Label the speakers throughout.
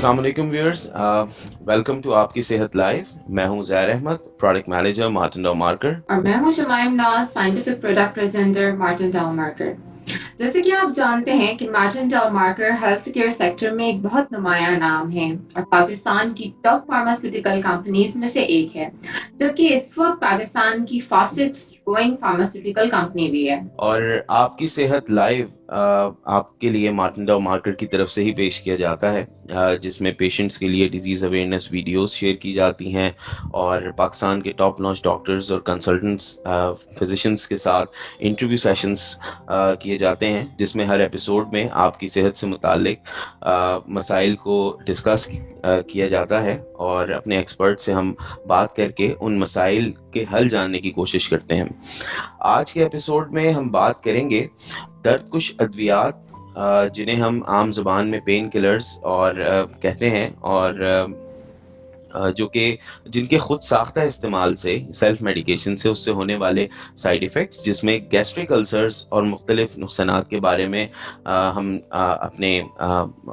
Speaker 1: अस्सलाम वालेकुम viewers, welcome to आपकी सेहत लाइव। मैं हूं Zair Ahmad, product manager Martin डॉ मार्कर।
Speaker 2: और मैं हूँ शमाइम नाज, scientific product presenter Martin tau marker. जैसे कि आप जानते हैं कि Martin tau marker health care sector में एक बहुत नुमाया नाम है और पाकिस्तान की टॉप फार्मास्यूटिकल कंपनीज में से एक है, जबकि इस वक्त पाकिस्तान की फास्टेस्ट ग्रोइंग फार्मास्यूटिकल कंपनी भी है।
Speaker 1: और आपकी सेहत लाइव आपके लिए मार्टिन डॉ मार्कर की तरफ से ही पेश किया जाता है, जिसमें पेशेंट्स के लिए डिजीज़ अवेयरनेस वीडियोस शेयर की जाती हैं और पाकिस्तान के टॉप नॉच डॉक्टर्स और कंसल्टेंट्स फिजिशियंस के साथ इंटरव्यू सेशंस किए जाते हैं, जिसमें हर एपिसोड में आपकी सेहत से मुतालिक मसाइल को डिस्कस किया जाता है और अपने एक्सपर्ट से हम बात करके उन मसाइल के हल जानने की कोशिश करते हैं। आज के एपिसोड में हम बात करेंगे दर्द कुश अद्वियात, जिन्हें हम आम ज़ुबान में पेन किलर्स और कहते हैं, और जो कि जिनके खुद साख्ता इस्तेमाल से, सेल्फ मेडिकेशन से, उससे होने वाले साइड इफ़ेक्ट्स, जिसमें गैस्ट्रिक अल्सर्स और मुख्तलिफ नुकसानात के बारे में हम अपने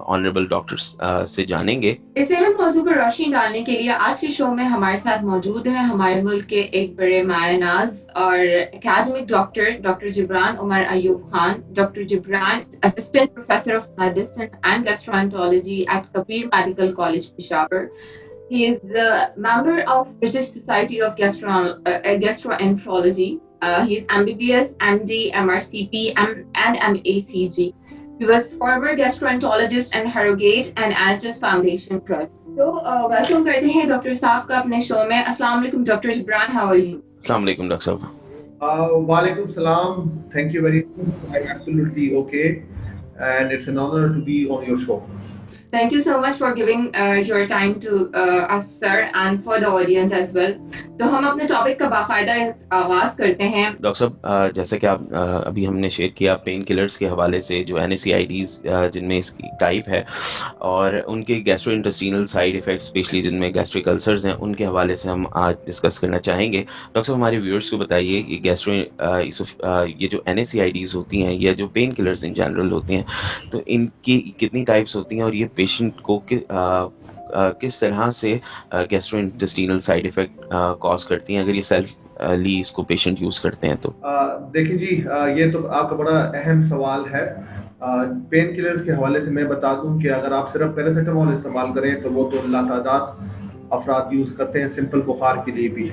Speaker 1: ऑनरेबल डॉक्टर्स से जानेंगे।
Speaker 2: इस अहम मौजू पर रोशनी डालने के लिए आज के शो में हमारे साथ मौजूद हैं हमारे मुल्क के एक बड़े मायनाज और academic doctor doctor Jibran Umar Ayub Khan. Doctor Jibran assistant professor of medicine and gastroenterology at Khyber medical college Peshawar. He is a member of British Society of Gastroenterology. He is MBBS, MD, MRCP, and MACG. He was former gastroenterologist and Harrogate and NHS Foundation Trust. तो welcome करते हैं doctor साहब का अपने show में। अस्सलाम वालेकुम doctor Jibran, how are you?
Speaker 1: अस्सलाम वालेकुम डॉक्टर साहब।
Speaker 3: Walaikum salam. Thank you very much. I'm absolutely okay, and it's an honor to be on your show.
Speaker 2: Thank you so much for giving your time to us, sir, and for the audience as well. तो हम अपने topic का बाकायदा आगाज करते हैं।
Speaker 1: Doctor साहब, जैसा कि आप अभी हमने शेयर किया पेन किलर्स के हवाले से, जो NSAIDs जिनमें इसकी टाइप है, और उनके गैस्ट्रोइंटेस्टिनल साइड इफ़ेक्ट्स, स्पेशली जिनमें गैस्ट्रिक अल्सर्स हैं, उनके हवाले से हम आज डिस्कस करना चाहेंगे। डॉक्टर साहब, हमारे व्यूअर्स को बताइए कि ये जो NSAIDs होती हैं या जो पेन किलर्स इन जनरल होती हैं, तो इनकी कितनी टाइप्स होती हैं और ये पेशेंट को किस तरह से गैस्ट्रोइंटेस्टिनल साइड इफ़ेक्ट कॉज करती हैं, अगर ये सेल्फ ली इसको पेशेंट यूज करते हैं तो?
Speaker 3: देखिए जी, ये तो आपका बड़ा अहम सवाल है। पेन किलर्स के हवाले से मैं बता दूं कि अगर आप सिर्फ पैरासीटामोल इस्तेमाल करें तो वो तो लातादाद अफराद यूज करते हैं सिंपल बुखार के लिए भी,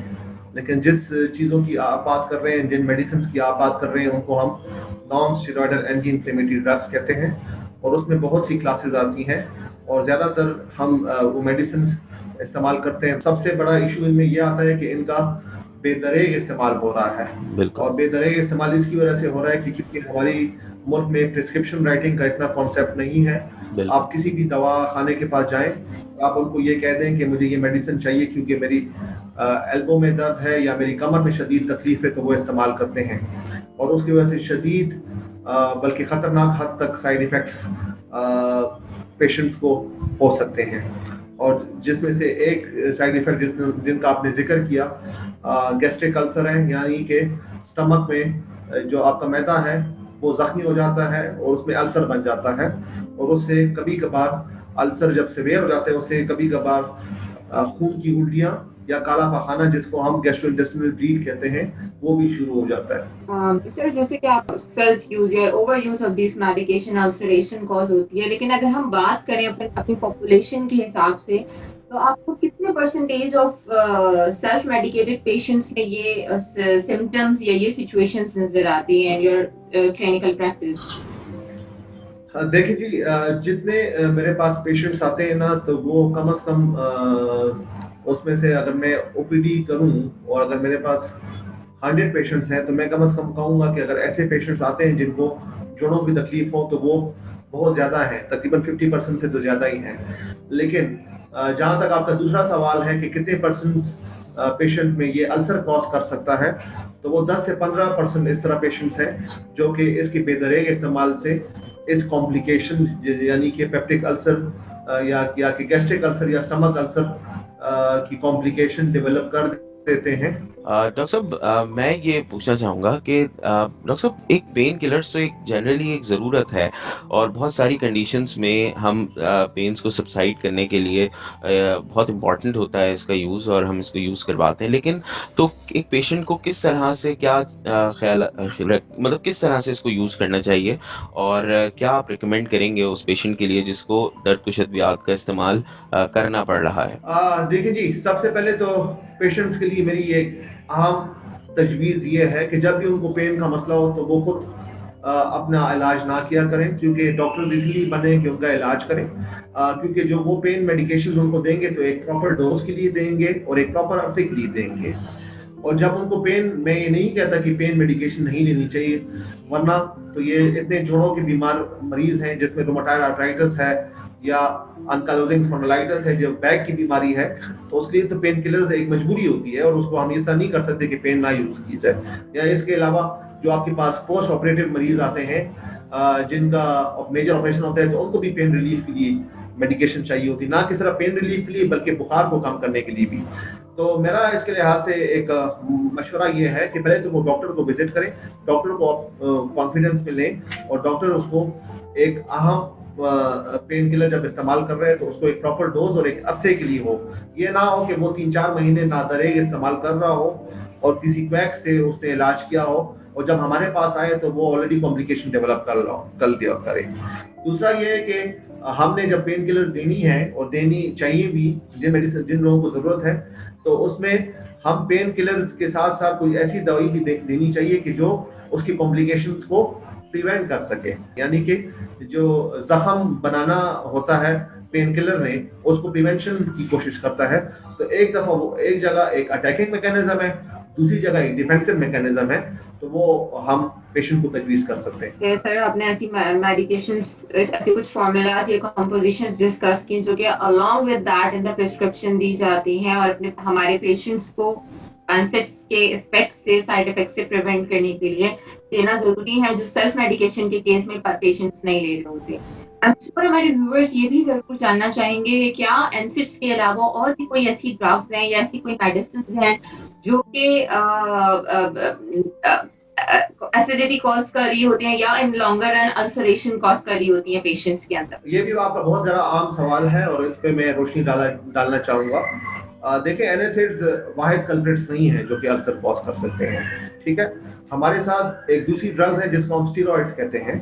Speaker 3: लेकिन जिस चीज़ों की आप बात कर रहे हैं, जिन मेडिसिन की आप बात कर रहे हैं, उनको हम non steroidal anti inflammatory drugs कहते हैं, और उसमें बहुत सी क्लासेस आती हैं और ज़्यादातर हम वो मेडिसिन इस्तेमाल करते हैं। सबसे बड़ा इशू इनमें यह आता है कि इनका बेदरेग इस्तेमाल हो रहा है, और बेदरेग इस्तेमाल इसकी वजह से हो रहा है क्योंकि हमारी मुल्क में प्रिस्क्रिप्शन राइटिंग का इतना कॉन्सेप्ट नहीं है। आप किसी भी दवा खाने के पास जाएं, आप उनको ये कह दें कि मुझे ये मेडिसिन चाहिए क्योंकि मेरी एल्बो में दर्द है या मेरी कमर में शदीद तकलीफ है, तो वो इस्तेमाल करते हैं, और उसकी वजह से शदीद बल्कि ख़तरनाक हद तक साइड इफ़ेक्ट्स पेशेंट्स को हो सकते हैं। और जिसमें से एक साइड इफ़ेक्ट जिनका आपने जिक्र किया, गैस्ट्रिक अल्सर है, यानी कि स्टमक में जो आपका मैदा है वो ज़ख्मी हो जाता है और उसमें अल्सर बन जाता है, और उससे कभी कभार अल्सर जब सीवियर हो जाते हैं उससे कभी कभार खून की उल्टियाँ या काला पखाना, जिसको हम गैस्ट्रोइंटेस्टिनल ब्लीड कहते हैं, वो भी शुरू हो जाता है।
Speaker 2: सर, जैसे कि आप सेल्फ यूज या over use of this medication ulceration cause होती है, लेकिन अगर हम बात करें अपनी पॉपुलेशन के हिसाब से, तो आपको कितने percentage of self medicated patients में ये सिम्टम्स या ये सिचुएशंस नजर आती हैं योर क्लिनिकल प्रैक्टिस?
Speaker 3: देखिए जी, जितने मेरे पास पेशेंट्स आते हैं ना, तो वो कम से कम उसमें से अगर मैं OPD करूं और अगर मेरे पास 100 पेशेंट्स हैं, तो मैं कम से कम कहूँगा कि अगर ऐसे पेशेंट्स आते हैं जिनको जोड़ों की तकलीफ हो, तो वो बहुत ज़्यादा है, तकरीबन 50% से तो ज़्यादा ही हैं। लेकिन जहाँ तक आपका दूसरा सवाल है कि कितने परसेंट पेशेंट में ये अल्सर कॉज कर सकता है, तो वो 10 से 15% इस तरह पेशेंट्स हैं जो कि इसके बेदरेग इस्तेमाल से इस कॉम्प्लिकेशन, यानी कि पेप्टिक अल्सर या कि गैस्ट्रिक अल्सर या स्टमक अल्सर की कॉम्प्लिकेशन डेवलप कर देते हैं,
Speaker 1: डॉक्टर साहब, मैं ये पूछना चाहूँगा कि डॉक्टर साहब, एक पेन किलर्स तो एक जनरली एक ज़रूरत है, और बहुत सारी कंडीशंस में हम पेन्स को सबसाइड करने के लिए बहुत इम्पोर्टेंट होता है इसका यूज़, और हम इसको यूज़ करवाते हैं। लेकिन तो एक पेशेंट को किस तरह से क्या मतलब किस तरह से इसको यूज़ करना चाहिए, और क्या आप रिकमेंड करेंगे उस पेशेंट के लिए जिसको दर्द कुशत ब्याज का इस्तेमाल करना पड़ रहा है?
Speaker 3: देखिए जी, सबसे पहले तो पेशेंट्स के लिए मेरी एक अहम तजवीज़ ये है कि जब भी उनको पेन का मसला हो तो वो खुद अपना इलाज ना किया करें, क्योंकि डॉक्टर्स इसलिए बने कि उनका इलाज करें। क्योंकि जो वो पेन मेडिकेशन उनको देंगे तो एक प्रॉपर डोज के लिए देंगे और एक प्रॉपर अरसे के लिए देंगे। और जब उनको पेन, मैं ये नहीं कहता कि पेन मेडिकेशन नहीं लेनी चाहिए, वरना तो ये इतने जोड़ों के बीमार मरीज हैं जिसमें रोमेटॉइड आर्थराइटिस है या अनकालोजिंग स्पॉन्डिलाइटिस है, जो बैक की बीमारी है, तो उसके लिए तो पेन किलर्स एक मजबूरी होती है और उसको हम ऐसा नहीं कर सकते कि पेन ना यूज की जाए। या इसके अलावा जो आपके पास पोस्ट ऑपरेटिव मरीज आते हैं जिनका मेजर ऑपरेशन होता है, तो उनको भी पेन रिलीफ के लिए मेडिकेशन चाहिए होती है, ना कि सिर्फ पेन रिलीफ के लिए बल्कि बुखार को कम करने के लिए भी। तो मेरा इसके लिहाज से एक मशवरा ये है कि पहले तो वो डॉक्टर को विजिट करें, डॉक्टर को कॉन्फिडेंस में लें, और डॉक्टर उसको एक अहम पेन किलर जब इस्तेमाल कर रहे हैं तो उसको एक प्रॉपर डोज और एक अरसे के लिए हो। ये ना हो कि वो 3-4 महीने नादरेग इस्तेमाल कर रहा हो और किसी क्वैक से उसने इलाज किया हो, और जब हमारे पास आए तो वो ऑलरेडी कॉम्प्लिकेशन डेवलप कर दिया करे। दूसरा ये है कि हमने जब पेन किलर देनी है और देनी चाहिए भी, जिन लोगों को जरूरत है, तो उसमें हम पेन किलर के साथ साथ कोई ऐसी दवाई भी देनी चाहिए कि जो उसकी कॉम्प्लिकेशंस को प्रिवेंट कर सके। यानी कि जो जख्म बनाना होता है पेन किलर ने, उसको प्रिवेंशन की कोशिश करता है। तो एक दफा वो एक जगह एक अटैकिंग मैकेनिज्म है, दूसरी जगह एक डिफेंसिव मैकेनिज्म है, तो वो हम पेशेंट को तजवीज़ कर सकते हैं।
Speaker 2: सर, आपने ऐसी मेडिकेशंस, ऐसे कुछ फॉर्मूलाज या कंपोजिशंस डिस्कस की जो कि along with that in the prescription दी जाती हैं और अपने हमारे पेशेंट्स को अनसेट्स के इफेक्ट से, साइड इफेक्ट से प्रिवेंट करने के लिए देना जरूरी है, जो सेल्फ मेडिकेशन के केस में पेशेंट्स नहीं ले रहे होते। और हमारे व्यूअर्स ये भी जरूर जानना चाहेंगे, क्या एनसिड्स के अलावा और भी कोई ऐसी ड्रग्स हैं या ऐसी कोई मेडिसिन हैं जो कि एसिडिटी कॉज कर रही होती हैं या इन लॉन्गर रन अल्सरेशन कॉज कर रही होती हैं पेशेंट्स के अंदर?
Speaker 3: ये भी आपका बहुत ज़्यादा आम सवाल है और इस पे मैं रोशनी डालना चाहूँगा। देखिए, एनएसएइड्स वाहिद कल्प्रिट्स नहीं है जो कि अल्सर कॉज कर सकते हैं, ठीक है। हमारे साथ एक दूसरी ड्रग्स है जिसको हम स्टेरॉइड्स कहते हैं,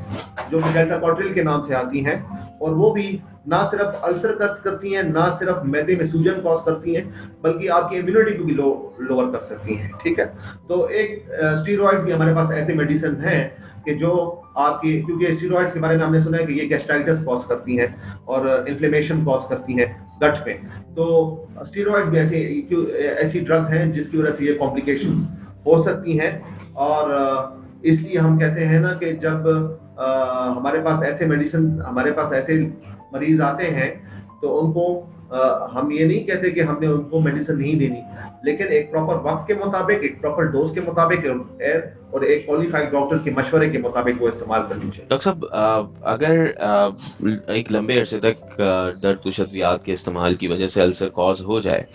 Speaker 3: जो कि डेल्टाकॉर्टिल के नाम से आती हैं, और वो भी ना सिर्फ अल्सर कॉज करती हैं, ना सिर्फ मैदे में सूजन कॉज करती हैं, बल्कि आपकी इम्यूनिटी को भी लोअर कर सकती हैं, ठीक है। तो एक स्टेरॉइड भी हमारे पास ऐसे मेडिसिन हैं कि जो आपकी, क्योंकि स्टेरॉइड्स के बारे में हमने सुना है कि ये गैस्ट्राइटिस कॉज करती हैं और इन्फ्लेमेशन कॉज करती हैं गट में। तो स्टेरॉइड भी ऐसी ड्रग्स हैं जिसकी वजह से ये कॉम्प्लिकेशंस हो सकती हैं, और इसलिए हम कहते हैं ना कि जब हमारे पास ऐसे मरीज आते हैं तो उनको हम ये नहीं कहते कि हमने उनको मेडिसिन नहीं देनी, लेकिन एक प्रॉपर वक्त के मुताबिक, एक प्रॉपर डोज के मुताबिक और एक क्वालिफाइड डॉक्टर के मशवरे के मुताबिक वो इस्तेमाल करनी चाहिए।
Speaker 1: डॉक्टर साहब, अगर एक लंबे अरसे तक दर्द कुशत ब्याज के इस्तेमाल की वजह से अल्सर कॉज हो जाए,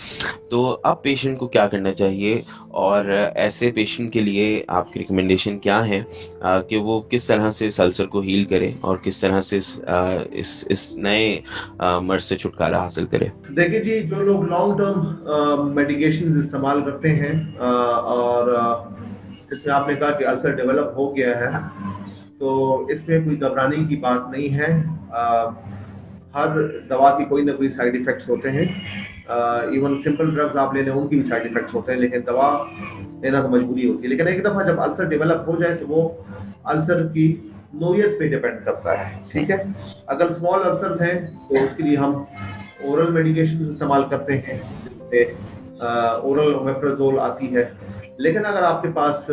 Speaker 1: तो अब पेशेंट को क्या करना चाहिए, और ऐसे पेशेंट के लिए आपकी रिकमेंडेशन क्या है कि वो किस तरह से इस अल्सर को हील करे और किस तरह से इस नए मर्ज से छुटकारा हासिल करे?
Speaker 3: देखिए जी, जो लोग लॉन्ग टर्म मेडिकेशन इस्तेमाल करते हैं और जैसे आपने कहा कि अल्सर डेवलप हो गया है, तो इसमें कोई घबराने की बात नहीं है। हर दवा की कोई ना कोई साइड इफेक्ट्स होते हैं, इवन सिंपल ड्रग्स आप ले लें उनकी भी साइड इफेक्ट्स होते हैं, लेकिन दवा लेना तो मजबूरी होती है। लेकिन एक दफ़ा जब अल्सर डेवलप हो जाए तो वो अल्सर की नोयत पे डिपेंड करता है, ठीक है। अगर स्मॉल अल्सर्स हैं तो उसके लिए हम ओरल मेडिकेशन इस्तेमाल करते हैं, जिसमें ओरल ओमेप्राजोल आती है। लेकिन अगर आपके पास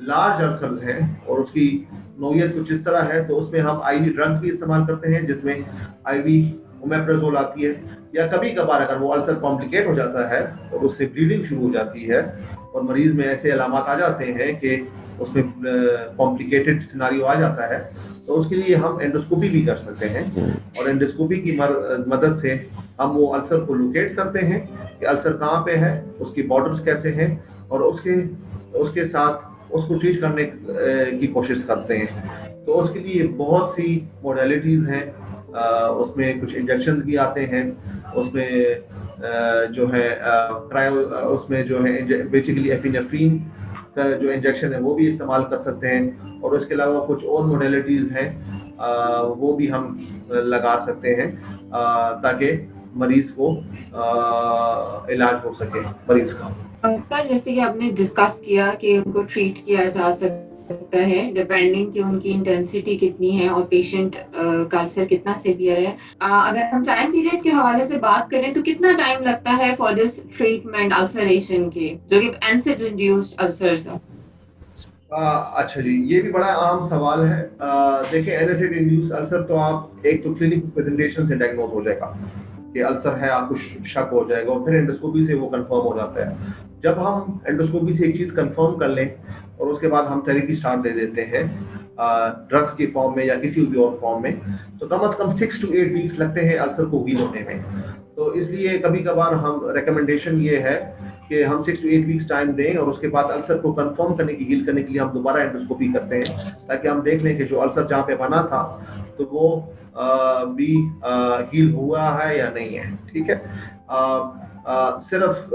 Speaker 3: लार्ज अल्सर्स हैं और उसकी नोयत कुछ इस तरह है, तो उसमें हम आईवी ड्रग्स भी इस्तेमाल करते हैं, जिसमें आईवी ओमेप्राजोल आती है। या कभी कभार अगर वो अल्सर कॉम्प्लिकेट हो जाता है और उससे ब्लीडिंग शुरू हो जाती है, और मरीज में ऐसे अलामात आ जाते हैं कि उसमें कॉम्प्लिकेटेड सिनारियो आ जाता है, तो उसके लिए हम एंडोस्कोपी भी कर सकते हैं। और एंडोस्कोपी की मदद से हम वो अल्सर को लोकेट करते हैं कि अल्सर कहाँ पे है, उसकी बॉर्डर्स कैसे हैं, और उसके साथ उसको ट्रीट करने की कोशिश करते हैं। तो उसके लिए बहुत सी मोडेलिटीज़ हैं। उसमें कुछ इंजेक्शन भी आते हैं, उसमें जो है क्रायो, उसमें जो है बेसिकली एपिनेफ्रीन का जो इंजेक्शन है वो भी इस्तेमाल कर सकते हैं। और उसके अलावा कुछ और मोडेलिटीज़ हैं वो भी हम लगा सकते हैं ताकि मरीज को इलाज हो सके मरीज का।
Speaker 2: सर, जैसे कि आपने डिस्कस किया कि उनको ट्रीट किया जा सकता है डिपेंडिंग कि उनकी इंटेंसिटी कितनी है और पेशेंट का अल्सर कितना सीवियर है। अगर हम टाइम पीरियड के हवाले से बात करें तो कितना टाइम लगता है फॉर दिस ट्रीटमेंट अल्सरेशन के, जो कि एनसिड इंड्यूस्ड अल्सर्स है?
Speaker 3: अच्छा जी, ये भी बड़ा आम सवाल है। देखिए, एनएसिड इंड्यूस अल्सर तो आप एक तो क्लिनिक प्रेजेंटेशन से डायग्नोज हो जाएगा कि अल्सर है, आपको शक हो जाएगा, और फिर एंडोस्कोपी से वो कंफर्म हो जाता है। जब हम एंडोस्कोपी से एक चीज़ कंफर्म कर लें और उसके बाद हम थेरेपी स्टार्ट दे देते हैं ड्रग्स के फॉर्म में या किसी भी और फॉर्म में, तो कम से कम 6 to 8 वीक्स लगते हैं अल्सर को हील होने में। तो इसलिए कभी कभार हम रिकमेंडेशन ये है कि हम 6 to 8 वीक्स टाइम दें, और उसके बाद अल्सर को कंफर्म करने की, हील करने के लिए हम दोबारा एंडोस्कोपी करते हैं, ताकि हम देख लें कि जो अल्सर जहाँ पे बना था तो वो भी हील हुआ है या नहीं है। ठीक है, सिर्फ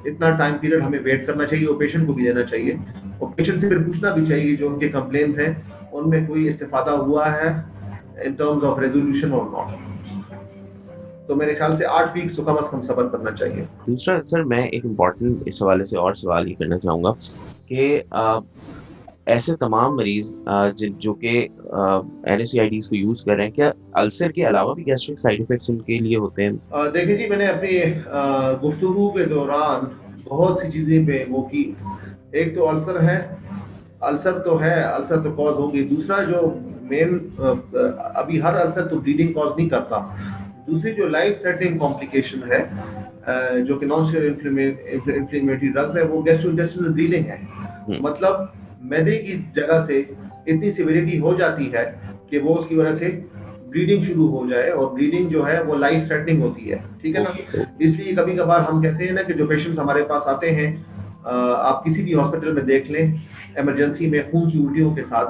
Speaker 3: इतना टाइम पीरियड हमें वेट करना चाहिए और पेशेंट को भी देना चाहिए, और पेशेंट से फिर पूछना भी चाहिए जो उनके कंप्लेंट्स हैं उनमें कोई इस्तेफादा हुआ है इन टर्म्स ऑफ रेजोल्यूशन और नॉट। तो मेरे ख्याल से 8 वीक्स तो कम से कम सब्र करना चाहिए।
Speaker 1: दूसरा सर, मैं एक इम्पॉर्टेंट इस हवाले से और सवाल ये करना चाहूँगा कि ऐसे तमाम मरीज जो कि NSAIDs को यूज़ कर रहे हैं, क्या अल्सर के अलावा भी गैस्ट्रिक साइड इफेक्ट्स उनके लिए होते हैं?
Speaker 3: देखिए जी, मैंने अपनी गुफ्तगू के दौरान बहुत सी चीज़ें पे वो की। एक तो अल्सर है, अल्सर तो है, अल्सर तो कॉज होगी। दूसरा जो मेन, अभी हर अल्सर तो ब्लीडिंग कॉज नहीं करता। दूसरी जो लाइफ थ्रेटनिंग कॉम्प्लिकेशन है जो कि नॉन स्टेरॉइड इन्फ्लेमेटरी ड्रग्स है, वो गैस्ट्रोइंटेस्टिनल ब्लीडिंग है। मतलब मैदे की जगह से इतनी सिविरिटी हो जाती है कि वो उसकी वजह से ब्लीडिंग शुरू हो जाए, और ब्लीडिंग जो है वो लाइफ थ्रेटनिंग होती है। ठीक है ना? इसलिए कभी कभार हम कहते हैं ना कि जो पेशेंट्स हमारे पास आते हैं, आप किसी भी हॉस्पिटल में देख लें इमरजेंसी में खून की उल्टियों के साथ,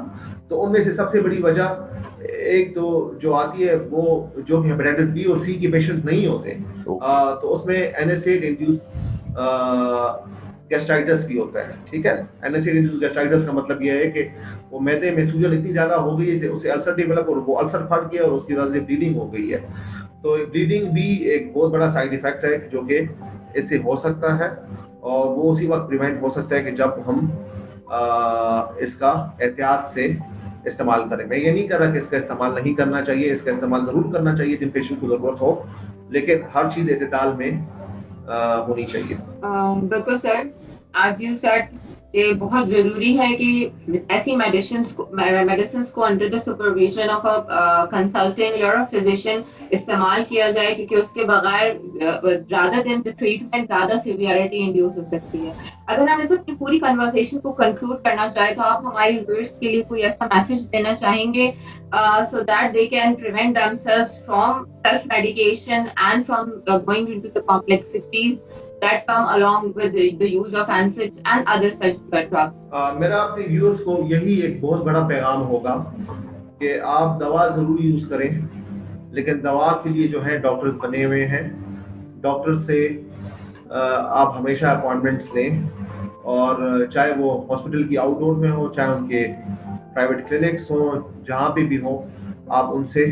Speaker 3: तो उनमें से सबसे बड़ी वजह एक तो जो आती है वो जो हेपेटाइटिस बी और सी के पेशेंट नहीं होते, तो उसमें एनएसएड इंड्यूस्ड गैस्ट्राइटिस भी होता है। ठीक है, एनएसएड इंड्यूस्ड गैस्ट्राइटिस का मतलब यह है कि वो मैदे में सूजन इतनी ज्यादा हो गई है उससे अल्सर डेवलप, और वो अल्सर फट गया और उसकी वजह से ब्लीडिंग हो गई है। तो ब्लीडिंग भी एक बहुत बड़ा साइड इफेक्ट है जो कि इससे हो सकता है, और वो उसी वक्त प्रिवेंट हो सकता है कि जब हम इसका एहतियात से इस्तेमाल करें। मैं ये नहीं कर रहा कि इसका इस्तेमाल नहीं करना चाहिए, इसका इस्तेमाल ज़रूर करना चाहिए जिन पेशेंट को ज़रूरत हो, लेकिन हर चीज़ एतदाल में होनी चाहिए।
Speaker 2: बिल्कुल सर, एज यू सेड, ये बहुत जरूरी है कि ऐसी मेडिसिन्स को under the supervision of a consultant या अ फिजिशियन इस्तेमाल किया जाए, क्योंकि उसके बगैर ज्यादा दिन ट्रीटमेंट ज्यादा सीवियरिटी इंड्यूस हो सकती है। अगर हम इस अपनी पूरी कन्वर्सेशन को कंक्लूड करना चाहे तो आप हमारे व्यूअर्स के लिए कोई ऐसा मैसेज देना चाहेंगे so that they can prevent themselves from self-medication and from going into the complexities that come along with the use of NSAIDs and other such drugs?
Speaker 3: मेरा अपने व्यूअर्स को यही एक बहुत बड़ा पैगाम होगा कि आप दवा ज़रूर यूज़ करें, लेकिन दवा के लिए जो है डॉक्टर्स बने हुए हैं। डॉक्टर से आप हमेशा अपॉइंटमेंट्स लें, और चाहे वो हॉस्पिटल की आउटडोर में हो, चाहे उनके प्राइवेट क्लिनिक्स हो, जहाँ पे भी हो, आप उनसे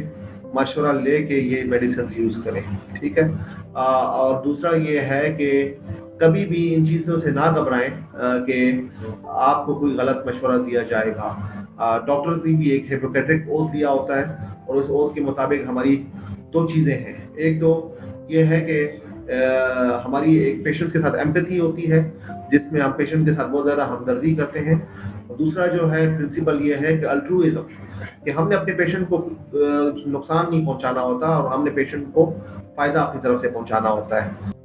Speaker 3: मशवरा लेके ये मेडिसिन यूज़ करें। ठीक है, और दूसरा ये है कि कभी भी इन चीज़ों से ना घबराएं कि आपको कोई गलत मशवरा दिया जाएगा। डॉक्टर ने भी एक हिपोक्रेटिक ओथ दिया होता है, और उस ओथ के मुताबिक हमारी 2 चीज़ें हैं। एक तो ये है कि हमारी एक पेशेंट के साथ एम्पैथी होती है, जिसमें हम पेशेंट के साथ बहुत ज़्यादा हमदर्दी करते हैं, और दूसरा जो है प्रिंसिपल ये है कि अल्ट्रुइज्म, कि हमने अपने पेशेंट को नुकसान नहीं पहुंचाना होता, और हमने पेशेंट को फ़ायदा अपनी तरफ से पहुंचाना होता है।